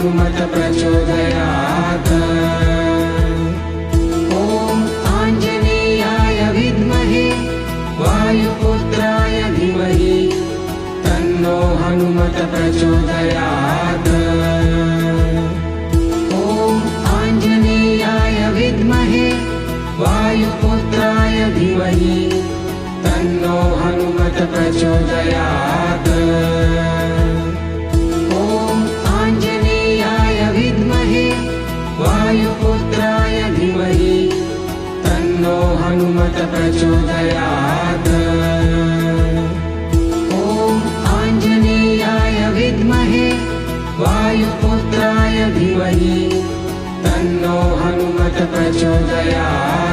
हनुमत प्रचोदयात्। ॐ आञ्जनेयाय विद्महे वायुपुत्राय धीमहि तन्नो हनुमत प्रचोदयात्। ॐ आञ्जनेयाय विद्महे वायुपुत्राय धीमहि तन्नो हनुमत प्रचोदयात्। ॐ आञ्जनेयाय विद्महे वायुपुत्राय धीमहि तन्नो हनुमत प्रचोदयात्। ॐ आञ्जनेयाय विद्महे वायुपुत्राय धीमहि तन्नो हनुमत प्रचोदयात्।